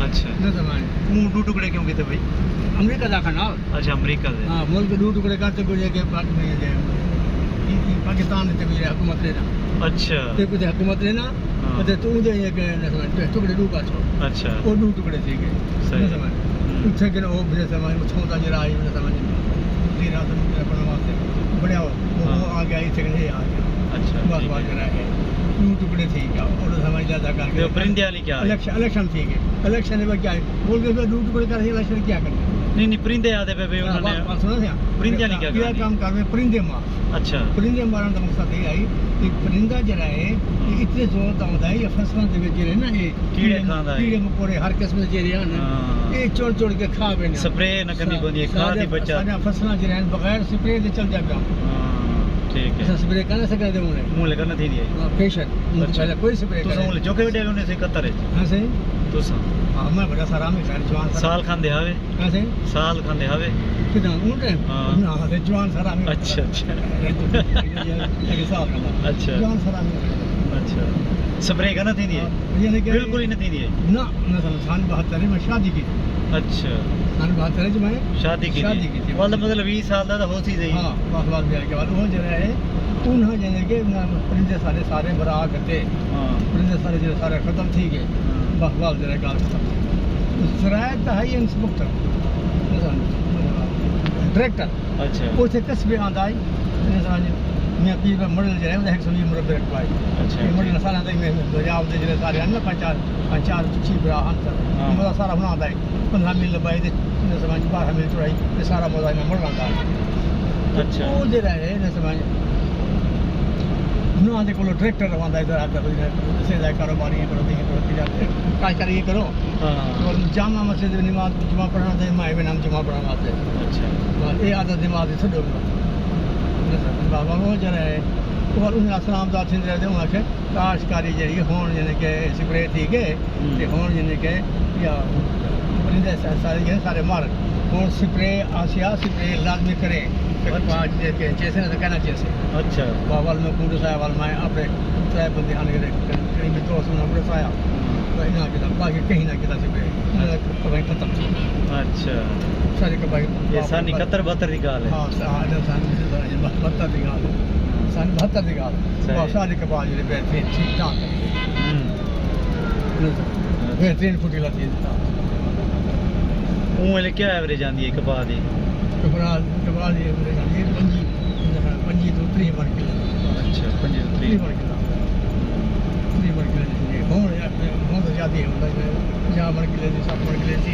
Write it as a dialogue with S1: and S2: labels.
S1: अच्छा
S2: न समझ
S1: वो 2 टुकड़े क्यों किए भाई?
S2: अमेरिका दा खाना
S1: अच्छा अमेरिका से।
S2: हां मुल्क 2 टुकड़े करते कुछ के पाकिस्तान ते भी हुकूमत लेना।
S1: अच्छा
S2: ते कुछ हुकूमत लेना ते तू दे के न समझ टुकड़े 2 का छो।
S1: अच्छा
S2: वो 2 टुकड़े थे के
S1: सही
S2: न समझ उठे के वो भी समझ छोटा जरा आई न समझ तेरा तो अपना वास्ते बढ़िया वो आ गया इसे के आ गया।
S1: अच्छा
S2: बस बात करा है 2 टुकड़े थी क्या और समझ ज्यादा करके
S1: तो परिंदे वाली क्या है?
S2: इलेक्शन थी के इलेक्शन में क्या है बोल के 2 टुकड़े कर इलेक्शन क्या करना
S1: नहीं परिंदे आते पे भी उन्होंने
S2: सुनो क्या
S1: परिंदे नहीं क्या
S2: क्या काम कर रहे परिंदे मार।
S1: अच्छा
S2: परिंदे मारन का मकसद ये आई कि परिंदा जरा है ये इतने जोर दा होता है ये फसलों दे विच जेरे ना ये
S1: कीड़े खांदा है
S2: कीड़े मकोड़े हर किस्म दे जेरे हैं ये चोड़ चोड़ के खा बेने
S1: स्प्रे न करनी पौंदी है खाद ही बचा
S2: सारा फसलां जेरे हैं बगैर स्प्रे दे चल जा पिया।
S1: ठीक है
S2: स्प्रे करना सके दे मुने
S1: मुंह करना थी नहीं
S2: हां फेशियल पहले कोई स्प्रे
S1: तो मुंह जो के बेटे ने से कतर है।
S2: हां सही
S1: तो
S2: हां मैं बड़ा सारा में खैर जवान
S1: साल खांदे हावे।
S2: हां सही
S1: साल खांदे हावे
S2: कितना ऊंटे ना है जवान सारा में।
S1: अच्छा अच्छा
S2: ये साल का
S1: अच्छा
S2: जवान सारा में
S1: अच्छा स्प्रे करना थी नहीं
S2: ये नहीं
S1: बिल्कुल ही नहीं थी
S2: ना ना सन 72 में शादी की।
S1: अच्छा
S2: सन 72 में
S1: शादी की थी मतलब 20 साल दा हो सी सही।
S2: हां बस ब्याह के बाद वो जरा है उन्हें जने के परिंदे सारे बरा करते। हां परिंदे सारे खत्म थी गए बस जरा गाल खत्म शरायत है इंस्पेक्टर डायरेक्टर। अच्छा उसे कस्बे आंदा है समझ मैं पी में मॉडल जरा है 120 मुरब्बे रखवाई। अच्छा ये मॉडल सारा दे में दरियाव दे जरे सारे अन्ना पंचार छी बड़ा अंतर मजा सारा बनाता है 15 मील लंबाई दे समझ 12 मील चौड़ाई ये सारा मजा में मॉडल आता है। अच्छा वो जरा है न समझ ना दे कोलो डायरेक्टर रवांदा इधर आता है से जाए कारोबारी करो ये करो क्या कर ये करो। हां और जामा मस्जिद में नमाज जुमा पढ़ना दे माए में नाम जुमा पढ़ना आते। अच्छा ये आदत दिमाग से छो बाबा वो जरा है और उन्हें अस्सलाम दा थिंद रहते हैं आखे काशकारी जरी होन यानी के स्प्रे थी के ते होन यानी के या परिंदे सारे मार और स्प्रे आसिया स्प्रे लाजमी करे पांच के जैसे ना कहना जैसे। अच्छा बावल में कुंड साया वाल में अपने साया बंदे आने के कहीं भी दोस्त में अपने साया तो इना के बाकी कहीं ना किता स्प्रे कहीं खत्म। अच्छा सारे के भाई ये सानी 71 की गाल है। हां सन 72 की गाल सन 72 की गाल और सारे के बाद ये बेहतरीन ठीक ठाक बेहतरीन फुटी लती है
S1: उम्र क्या एवरेज आंदी है कपा दी
S2: कपड़ा ये एवरेज आंदी है 25 तो 3 मन किलो। अच्छा 25 तो 3 मन किलो 3 मन किलो हो या हो तो ज्यादा है 50 मन किलो 60 मन किलो थी